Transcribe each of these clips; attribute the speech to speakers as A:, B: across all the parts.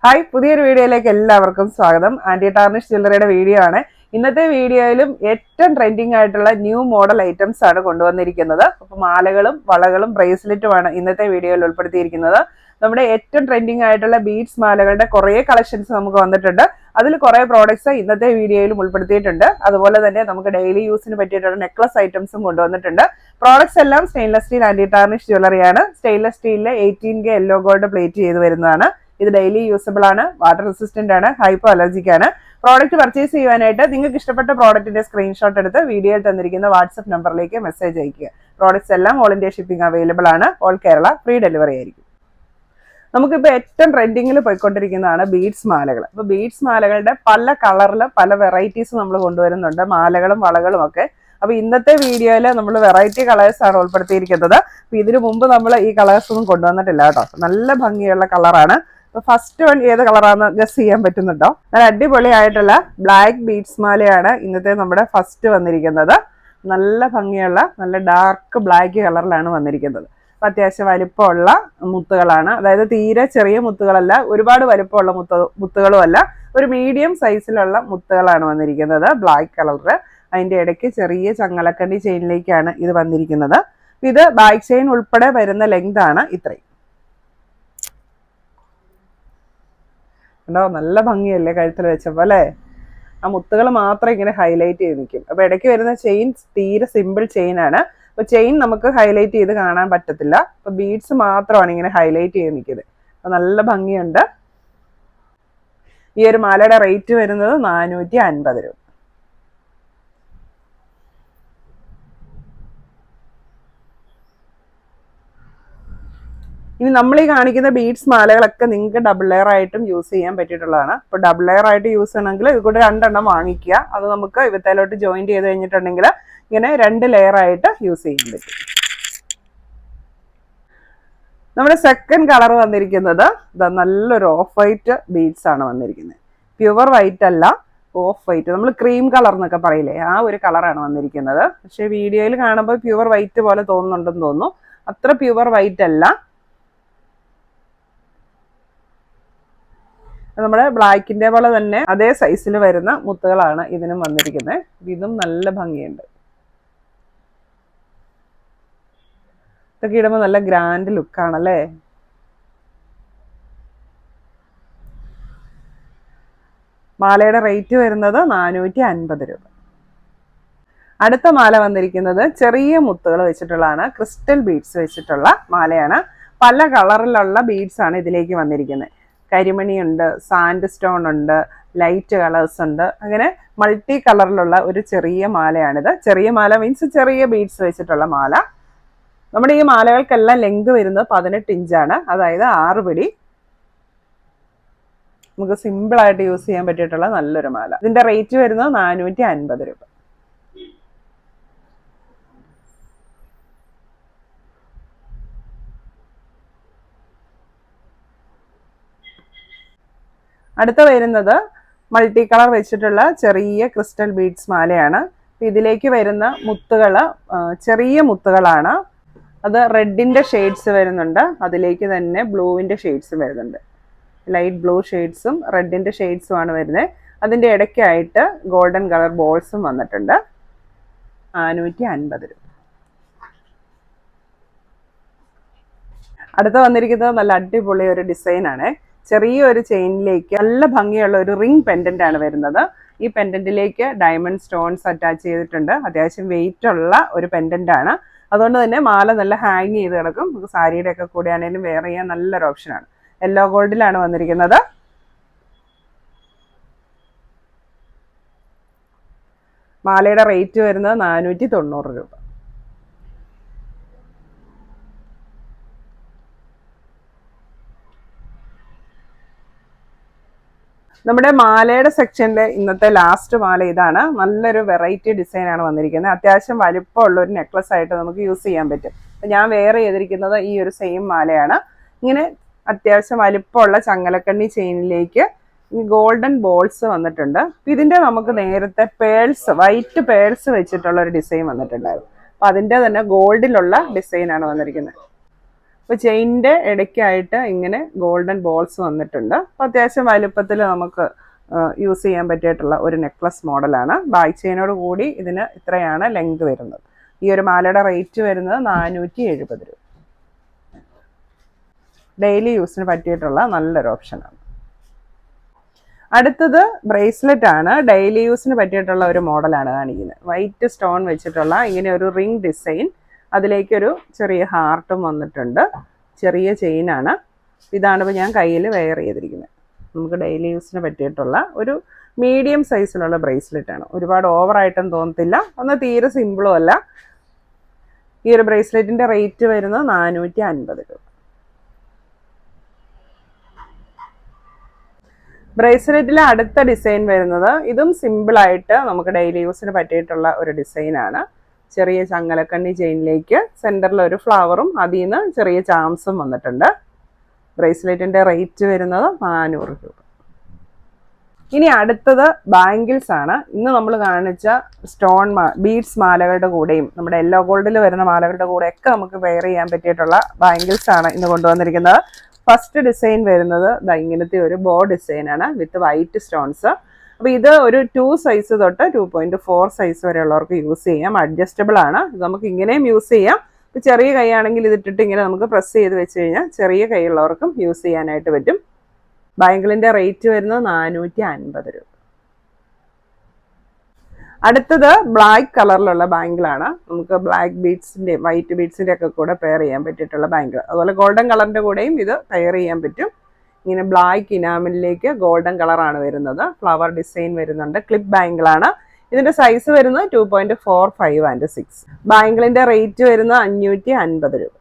A: Hi, പുതിയൊരു വീഡിയോയിലേക്ക് എല്ലാവർക്കും സ്വാഗതം. ആന്റി ടാർണിഷ് ജ്വല്ലറിയുടെ വീഡിയോ ആണ്. ഇന്നത്തെ വീഡിയോയിലും ഏറ്റവും ട്രെൻഡിങ് ആയിട്ടുള്ള ന്യൂ മോഡൽ ഐറ്റംസ് ആണ് കൊണ്ടുവന്നിരിക്കുന്നത്. അപ്പോൾ മാലകളും വളകളും ബ്രേസ്ലെറ്റുമാണ് ഇന്നത്തെ വീഡിയോയിൽ ഉൾപ്പെടുത്തിയിരിക്കുന്നത്. നമ്മുടെ ഏറ്റവും ട്രെൻഡിങ് ആയിട്ടുള്ള ബീഡ്സ് മാലകളുടെ കുറേ കളക്ഷൻസ് നമുക്ക് വന്നിട്ടുണ്ട്. അതിൽ കുറേ പ്രോഡക്ട്സ് ഇന്നത്തെ വീഡിയോയിലും ഉൾപ്പെടുത്തിയിട്ടുണ്ട്. അതുപോലെ തന്നെ നമുക്ക് ഡെയിലി യൂസിന് പറ്റിയിട്ടുള്ള നെക്ലസ് ഐറ്റംസും കൊണ്ടുവന്നിട്ടുണ്ട്. പ്രോഡക്ട്സ് എല്ലാം സ്റ്റെയിൻലെസ് സ്റ്റീൽ ആന്റി ടാർണിഷ് ജ്വല്ലറിയാണ്. സ്റ്റെയിൻലെസ് സ്റ്റീലിലെ 18K യെല്ലോ ഗോൾഡ് പ്ലേറ്റ് ചെയ്ത് വരുന്നതാണ്. ഇത് ഡെയിലി യൂസബിൾ ആണ്, വാട്ടർ റെസിസ്റ്റന്റ് ആണ്, ഹൈപ്പോ അലർജിക് ആണ്. പ്രോഡക്റ്റ് പർച്ചേസ് ചെയ്യുവാനായിട്ട് നിങ്ങൾക്ക് ഇഷ്ടപ്പെട്ട പ്രോഡക്റ്റിന്റെ സ്ക്രീൻഷോട്ട് എടുത്ത് വീഡിയോയിൽ തന്നിരിക്കുന്ന വാട്സ്ആപ്പ് നമ്പറിലേക്ക് മെസ്സേജ് അയക്കുക. പ്രോഡക്ട്സ് എല്ലാം ഓൾ ഇന്ത്യ ഷിപ്പിംഗ് അവൈലബിൾ ആണ്. ഓൾ കേരള ഫ്രീ ഡെലിവറി ആയിരിക്കും. നമുക്കിപ്പോൾ ഏറ്റവും ട്രെൻഡിങ്ങിൽ പോയിക്കൊണ്ടിരിക്കുന്നതാണ് ബീഡ്സ് മാലകൾ. അപ്പോൾ ബീഡ്സ് മാലകളുടെ പല കളറിൽ പല വെറൈറ്റീസ് നമ്മൾ കൊണ്ടുവരുന്നുണ്ട്, മാലകളും വളകളും ഒക്കെ. അപ്പോൾ ഇന്നത്തെ വീഡിയോയിൽ നമ്മൾ വെറൈറ്റി കളേഴ്സ് ആണ് ഉൾപ്പെടുത്തിയിരിക്കുന്നത്. അപ്പോൾ ഇതിനു മുമ്പ് നമ്മൾ ഈ കളേഴ്സ് ഒന്നും കൊണ്ടുവന്നിട്ടില്ല കേട്ടോ. നല്ല ഭംഗിയുള്ള കളറാണ്. അപ്പോൾ ഫസ്റ്റ് വൺ ഏത് കളറാണെന്ന് ഗസ് ചെയ്യാൻ പറ്റുന്നുണ്ടോ? നല്ല അടിപൊളിയായിട്ടുള്ള ബ്ലാക്ക് ബീഡ്സ് മാലയാണ് ഇന്നത്തെ നമ്മുടെ ഫസ്റ്റ് വന്നിരിക്കുന്നത്. നല്ല ഭംഗിയുള്ള നല്ല ഡാർക്ക് ബ്ലാക്ക് കളറിലാണ് വന്നിരിക്കുന്നത്. അപ്പം അത്യാവശ്യം വലിപ്പമുള്ള മുത്തുകളാണ്. അതായത് തീരെ ചെറിയ മുത്തുകളല്ല, ഒരുപാട് വലിപ്പമുള്ള മുത്തുകളും അല്ല, ഒരു മീഡിയം സൈസിലുള്ള മുത്തുകളാണ് വന്നിരിക്കുന്നത്. ബ്ലാക്ക് കളറിൽ അതിൻ്റെ ഇടയ്ക്ക് ചെറിയ ചങ്ങലക്കണ്ടി ചെയിനിലേക്കാണ് ഇത് വന്നിരിക്കുന്നത്. ഇത് ബാക്ക് ചെയിൻ ഉൾപ്പെടെ വരുന്ന ലെങ്ത് ആണ് ഇത്രയും. ഉണ്ടോ? നല്ല ഭംഗിയല്ലേ കഴുത്തിൽ വെച്ചപ്പോൾ അല്ലേ? ആ മുത്തുകൾ മാത്രം ഇങ്ങനെ ഹൈലൈറ്റ് ചെയ്ത് നിൽക്കും. അപ്പോൾ ഇടയ്ക്ക് വരുന്ന ചെയിൻ തീരെ സിമ്പിൾ ചെയിൻ ആണ്. അപ്പോൾ ചെയിൻ നമുക്ക് ഹൈലൈറ്റ് ചെയ്ത് കാണാൻ പറ്റത്തില്ല. അപ്പോൾ ബീഡ്സ് മാത്രമാണ് ഇങ്ങനെ ഹൈലൈറ്റ് ചെയ്ത് നിൽക്കുന്നത്. അപ്പോൾ നല്ല ഭംഗിയുണ്ട്. ഈ ഒരു മാലയുടെ റേറ്റ് വരുന്നത് 450 രൂപ. ഇനി നമ്മൾ ഈ കാണിക്കുന്ന ബീഡ്സ് മാലകളൊക്കെ നിങ്ങൾക്ക് ഡബിൾ ലെയർ ആയിട്ടും യൂസ് ചെയ്യാൻ പറ്റിയിട്ടുള്ളതാണ്. അപ്പോൾ ഡബിൾ ലെയർ ആയിട്ട് യൂസ് ചെയ്യണമെങ്കിൽ ഇത് കൂടെ 2 എണ്ണം വാങ്ങിക്കുക. അത് നമുക്ക് ഇവത്തേലോട്ട് ജോയിൻ ചെയ്ത് കഴിഞ്ഞിട്ടുണ്ടെങ്കിൽ ഇങ്ങനെ 2 ലെയർ ആയിട്ട് യൂസ് ചെയ്യാൻ പറ്റും. നമ്മുടെ സെക്കൻഡ് കളർ വന്നിരിക്കുന്നത് നല്ലൊരു ഓഫ് വൈറ്റ് ബീഡ്സ് ആണ് വന്നിരിക്കുന്നത്. പ്യുവർ വൈറ്റ് അല്ല, ഓഫ് വൈറ്റ്. നമ്മൾ ക്രീം കളർ എന്നൊക്കെ പറയില്ലേ, ആ ഒരു കളറാണ് വന്നിരിക്കുന്നത്. പക്ഷെ വീഡിയോയിൽ കാണുമ്പോൾ പ്യുവർ വൈറ്റ് പോലെ തോന്നുന്നുണ്ടെന്ന് തോന്നുന്നു. അത്ര പ്യുവർ വൈറ്റ് അല്ല. നമ്മുടെ ബ്ലാക്കിന്റെ പോലെ തന്നെ അതേ സൈസിൽ വരുന്ന മുത്തുകളാണ് ഇതിനും വന്നിരിക്കുന്നത്. ഇതും നല്ല ഭംഗിയുണ്ട്. ഇതൊക്കെ ഇടുമ്പോൾ നല്ല ഗ്രാൻഡ് ലുക്കാണല്ലേ? മാലയുടെ റേറ്റ് വരുന്നത് 450 രൂപ. അടുത്ത മാല വന്നിരിക്കുന്നത് ചെറിയ മുത്തുകൾ വെച്ചിട്ടുള്ളതാണ്. ക്രിസ്റ്റൽ ബീഡ്സ് വെച്ചിട്ടുള്ള മാലയാണ്. പല കളറിലുള്ള ബീഡ്സ് ആണ് ഇതിലേക്ക് വന്നിരിക്കുന്നത്. കരിമണിയുണ്ട്, സാൻഡ് സ്റ്റോൺ ഉണ്ട്, ലൈറ്റ് കളേഴ്സ് ഉണ്ട്. അങ്ങനെ മൾട്ടി കളറിലുള്ള ഒരു ചെറിയ മാലയാണിത്. ചെറിയ മാല മീൻസ് ചെറിയ ബീഡ്സ് വെച്ചിട്ടുള്ള മാല. നമ്മുടെ ഈ മാലകൾക്കെല്ലാം ലെങ്ത് വരുന്നത് 18 ഇഞ്ചാണ്, അതായത് 6 പിടി. നമുക്ക് സിമ്പിളായിട്ട് യൂസ് ചെയ്യാൻ പറ്റിയിട്ടുള്ള നല്ലൊരു മാല. ഇതിന്റെ റേറ്റ് വരുന്നത് 450 രൂപ. അടുത്ത വരുന്നത് മൾട്ടി കളർ വെച്ചിട്ടുള്ള ചെറിയ ക്രിസ്റ്റൽ ബീഡ്സ് മാലയാണ്. ഇതിലേക്ക് വരുന്ന മുത്തുകൾ ചെറിയ മുത്തുകളാണ്. അത് റെഡിന്റെ ഷെയ്ഡ്സ് വരുന്നുണ്ട്, അതിലേക്ക് തന്നെ ബ്ലൂവിന്റെ ഷെയ്ഡ്സും വരുന്നുണ്ട്. ലൈറ്റ് ബ്ലൂ ഷെയ്ഡ്സും റെഡിന്റെ ഷെയ്ഡ്സും ആണ് വരുന്നത്. അതിൻ്റെ ഇടയ്ക്കായിട്ട് ഗോൾഡൻ കളർ ബോൾസും വന്നിട്ടുണ്ട്. 450 രൂപ. അടുത്ത വന്നിരിക്കുന്നത് നല്ല അടിപൊളി ഒരു ഡിസൈനാണ്. ചെറിയൊരു ചെയിനിലേക്ക് നല്ല ഭംഗിയുള്ള ഒരു റിംഗ് പെൻഡന്റ് ആണ് വരുന്നത്. ഈ പെൻഡന്റിലേക്ക് ഡയമണ്ട് സ്റ്റോൺസ് അറ്റാച്ച് ചെയ്തിട്ടുണ്ട്. അത്യാവശ്യം വെയിറ്റ് ഉള്ള ഒരു പെൻഡന്റ് ആണ്. അതുകൊണ്ട് തന്നെ മാല നല്ല ഹാങ് ചെയ്ത് കിടക്കും. നമുക്ക് സാരിയുടെ ഒക്കെ കൂടെ ആണെങ്കിലും വെയർ ചെയ്യാൻ നല്ലൊരു ഓപ്ഷനാണ്. യെല്ലോ ഗോൾഡിലാണ് വന്നിരിക്കുന്നത്. മാലയുടെ റേറ്റ് വരുന്നത് 490 രൂപ. നമ്മുടെ മാലയുടെ സെക്ഷനിലെ ഇന്നത്തെ ലാസ്റ്റ് മാല ഇതാണ്. നല്ലൊരു വെറൈറ്റി ഡിസൈൻ ആണ് വന്നിരിക്കുന്നത്. അത്യാവശ്യം വലിപ്പമുള്ള ഒരു നെക്ലസ് ആയിട്ട് നമുക്ക് യൂസ് ചെയ്യാൻ പറ്റും. ഞാൻ വെയർ ചെയ്തിരിക്കുന്നത് ഈ ഒരു സെയിം മാലയാണ്. ഇങ്ങനെ അത്യാവശ്യം വലിപ്പമുള്ള ചങ്ങലക്കണ്ണി ചെയിനിലേക്ക് ഗോൾഡൻ ബോൾസ് വന്നിട്ടുണ്ട്. ഇതിന്റെ നമുക്ക് നേരത്തെ പേൾസ്, വൈറ്റ് പേൾസ് വെച്ചിട്ടുള്ള ഒരു ഡിസൈൻ വന്നിട്ടുണ്ടായിരുന്നു. അപ്പൊ അതിന്റെ തന്നെ ഗോൾഡിലുള്ള ഡിസൈൻ ആണ് വന്നിരിക്കുന്നത്. അപ്പോൾ ചെയിനിൻ്റെ ഇടയ്ക്കായിട്ട് ഇങ്ങനെ ഗോൾഡൻ ബോൾസ് വന്നിട്ടുണ്ട്. അപ്പോൾ അത്യാവശ്യം വലുപ്പത്തിൽ നമുക്ക് യൂസ് ചെയ്യാൻ പറ്റിയിട്ടുള്ള ഒരു നെക്ലസ് മോഡലാണ്. ബാക്ക് ചെയിനോട് കൂടി ഇതിന് ഇത്രയാണ് ലെങ്ത് വരുന്നത്. ഈ ഒരു മാലയുടെ റേറ്റ് വരുന്നത് 470 രൂപ. ഡെയിലി യൂസിന് പറ്റിയിട്ടുള്ള നല്ലൊരു ഓപ്ഷനാണ്. അടുത്തത് ബ്രേസ്ലെറ്റ് ആണ്. ഡെയിലി യൂസിന് പറ്റിയിട്ടുള്ള ഒരു മോഡലാണ് കാണിക്കുന്നത്. വൈറ്റ് സ്റ്റോൺ വെച്ചിട്ടുള്ള ഇങ്ങനെ ഒരു റിംഗ് ഡിസൈൻ, അതിലേക്കൊരു ചെറിയ ഹാർട്ടും വന്നിട്ടുണ്ട്. ചെറിയ ചെയിനാണ്. ഇതാണ് ഇപ്പോൾ ഞാൻ കയ്യിൽ വെയർ ചെയ്തിരിക്കുന്നത്. നമുക്ക് ഡെയിലി യൂസിന് പറ്റിയിട്ടുള്ള ഒരു മീഡിയം സൈസിലുള്ള ബ്രേസ്ലെറ്റ് ആണ്. ഒരുപാട് ഓവറായിട്ടും തോന്നത്തില്ല, ഒന്ന് തീരെ സിമ്പിളും അല്ല. ഈ ഒരു ബ്രേസ്ലെറ്റിൻ്റെ റേറ്റ് വരുന്നത് 450 രൂപ. ബ്രേസ്ലെറ്റിലെ അടുത്ത ഡിസൈൻ വരുന്നത് ഇതും സിമ്പിളായിട്ട് നമുക്ക് ഡെയിലി യൂസിന് പറ്റിയിട്ടുള്ള ഒരു ഡിസൈനാണ്. ചെറിയ ചങ്ങലക്കണ്ണി ചെയിനിലേക്ക് സെൻറ്ററിൽ ഒരു ഫ്ലവറും അതിൽ നിന്ന് ചെറിയ ചാംസും വന്നിട്ടുണ്ട്. ബ്രേസ്ലെറ്റിൻ്റെ റേറ്റ് വരുന്നത് 400 രൂപ. ഇനി അടുത്തത് ബാംഗിൾസ് ആണ്. ഇന്ന് നമ്മൾ കാണിച്ച സ്റ്റോൺ ബീഡ്സ് മാലകളുടെ കൂടെയും നമ്മുടെ യെല്ലോ ഗോൾഡിൽ വരുന്ന മാലകളുടെ കൂടെയൊക്കെ നമുക്ക് വെയർ ചെയ്യാൻ പറ്റിയിട്ടുള്ള ബാംഗിൾസ് ആണ് ഇന്ന് കൊണ്ടുവന്നിരിക്കുന്നത്. ഫസ്റ്റ് ഡിസൈൻ വരുന്നത് ഇങ്ങനത്തെ ഒരു ബോ ഡിസൈനാണ് വിത്ത് വൈറ്റ് സ്റ്റോൺസ്. അപ്പോൾ ഇത് ഒരു 2 സൈസ് തൊട്ട് 2.4 സൈസ് വരെയുള്ളവർക്ക് യൂസ് ചെയ്യാം. അഡ്ജസ്റ്റബിൾ ആണ്. ഇത് നമുക്ക് ഇങ്ങനെയും യൂസ് ചെയ്യാം. ഇപ്പോൾ ചെറിയ കൈയാണെങ്കിൽ ഇതിട്ടിട്ട് ഇങ്ങനെ നമുക്ക് പ്രസ് ചെയ്ത് വെച്ച് കഴിഞ്ഞാൽ ചെറിയ കൈയുള്ളവർക്കും യൂസ് ചെയ്യാനായിട്ട് പറ്റും. ബാംഗിളിൻ്റെ റേറ്റ് വരുന്നത് 450 രൂപ. അടുത്തത് ബ്ലാക്ക് കളറിലുള്ള ബാംഗിളാണ്. നമുക്ക് ബ്ലാക്ക് ബീഡ്സിൻ്റെ വൈറ്റ് ബീഡ്സിൻ്റെ ഒക്കെ കൂടെ പെയർ ചെയ്യാൻ പറ്റിയിട്ടുള്ള ബാംഗിൾ. അതുപോലെ ഗോൾഡൻ കളറിൻ്റെ കൂടെയും ഇത് പെയർ ചെയ്യാൻ പറ്റും. ഇങ്ങനെ ബ്ലാക്ക് ഇനാമിലേക്ക് ഗോൾഡൻ കളറാണ് വരുന്നത്. ഫ്ലവർ ഡിസൈൻ വരുന്നുണ്ട്. ക്ലിപ്പ് ബാംഗിളാണ്. ഇതിൻ്റെ സൈസ് വരുന്നത് 2.4, 5 and 6. ബാംഗിളിൻ്റെ റേറ്റ് വരുന്നത് 550 രൂപ.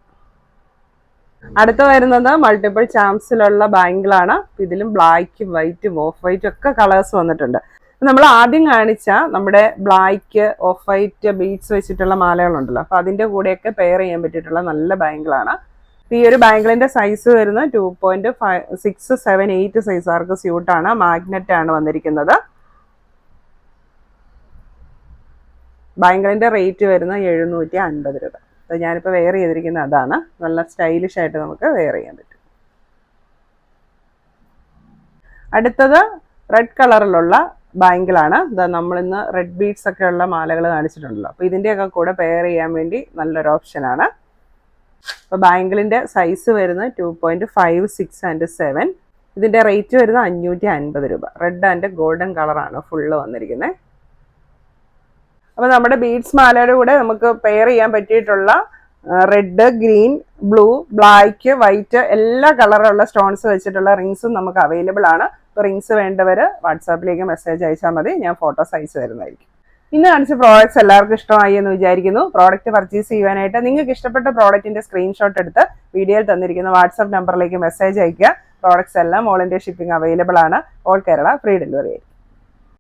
A: അടുത്ത വരുന്നത് മൾട്ടിപ്പിൾ ചാംസിലുള്ള ബാംഗിളാണ്. ഇതിലും ബ്ലാക്കും വൈറ്റും ഓഫ് വൈറ്റും ഒക്കെ കളേഴ്സ് വന്നിട്ടുണ്ട്. നമ്മൾ ആദ്യം കാണിച്ച നമ്മുടെ ബ്ലാക്ക് ഓഫ് വൈറ്റ് ബീഡ്സ് വെച്ചിട്ടുള്ള മാലകളുണ്ടല്ലോ, അപ്പോൾ അതിൻ്റെ കൂടെയൊക്കെ പെയർ ചെയ്യാൻ പറ്റിയിട്ടുള്ള നല്ല ബാംഗിളാണ്. ഈ ഒരു ബാംഗിളിൻ്റെ സൈസ് വരുന്നത് 2.6, 7, 8 സൈസുകാർക്ക് സ്യൂട്ടാണ്. മാഗ്നറ്റ് ആണ് വന്നിരിക്കുന്നത്. ബാംഗിളിൻ്റെ റേറ്റ് വരുന്നത് 750 രൂപ. അപ്പോൾ ഞാനിപ്പോൾ വെയർ ചെയ്തിരിക്കുന്നത് അതാണ്. നല്ല സ്റ്റൈലിഷ് ആയിട്ട് നമുക്ക് വെയർ ചെയ്യാൻ പറ്റും. അടുത്തത് റെഡ് കളറിലുള്ള ബാംഗിളാണ്. നമ്മളിന്ന് റെഡ് ബീഡ്സ് ഒക്കെ ഉള്ള മാലകൾ കാണിച്ചിട്ടുണ്ടല്ലോ, അപ്പോൾ ഇതിൻ്റെയൊക്കെ കൂടെ പെയർ ചെയ്യാൻ വേണ്ടി നല്ലൊരു ഓപ്ഷനാണ്. അപ്പോൾ ബാംഗിളിൻ്റെ സൈസ് വരുന്നത് 2.5, 6 and 7. ഇതിൻ്റെ റേറ്റ് വരുന്നത് 550 രൂപ. റെഡ് ആൻഡ് ഗോൾഡൻ കളറാണ് ഫുള്ള് വന്നിരിക്കുന്നത്. അപ്പോൾ നമ്മുടെ ബീഡ്സ് മാലയുടെ കൂടെ നമുക്ക് പെയർ ചെയ്യാൻ പറ്റിയിട്ടുള്ള red, green, blue, black, white എല്ലാ കളറുള്ള സ്റ്റോൺസ് വെച്ചിട്ടുള്ള റിങ്സും നമുക്ക് അവൈലബിൾ ആണ്. അപ്പോൾ റിങ്സ് വേണ്ടവർ വാട്സാപ്പിലേക്ക് മെസ്സേജ് അയച്ചാൽ മതി. ഞാൻ ഫോട്ടോസ് അയച്ചു തരുന്നതായിരിക്കും. ഇന്ന് കാണിച്ച പ്രോഡക്റ്റ്സ് എല്ലാവർക്കും ഇഷ്ടമായി എന്ന് വിചാരിക്കുന്നു. പ്രോഡക്റ്റ് പർച്ചേസ് ചെയ്യുവാനായിട്ട് നിങ്ങൾക്ക് ഇഷ്ടപ്പെട്ട പ്രോഡക്റ്റിൻ്റെ സ്ക്രീൻഷോട്ട് എടുത്ത് വീഡിയോയിൽ തന്നിരിക്കുന്ന വാട്സാപ്പ് നമ്പറിലേക്ക് മെസ്സേജ് അയയ്ക്കുക. പ്രോഡക്റ്റ്സ് എല്ലാം ഓൾ ഇന്ത്യ ഷിപ്പിംഗ് അവൈലബിൾ ആണ്. ഓൾ കേരള ഫ്രീ ഡെലിവറി ആയിരിക്കും.